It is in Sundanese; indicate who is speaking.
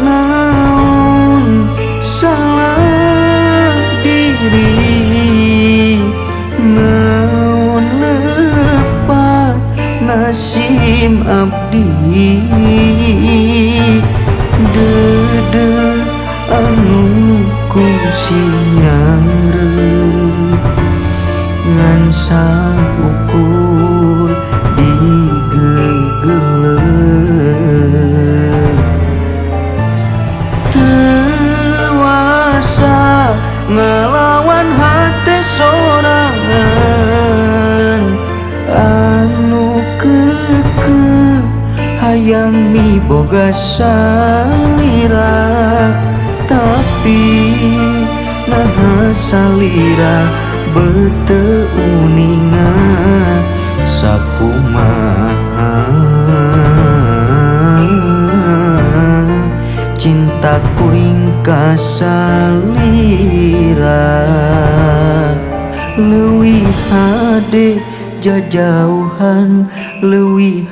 Speaker 1: naon salah diri, naon lepat nasib abdi, dede anu kusinyangreut ngan saukur digegeleut, teuwasa ngalawan hate sorangan anu keukeuh hayang miboga salira, tapi naha salira beteu uningan sakumaha. Cinta kuring ka salira leuwih hade jajauhan, leuwih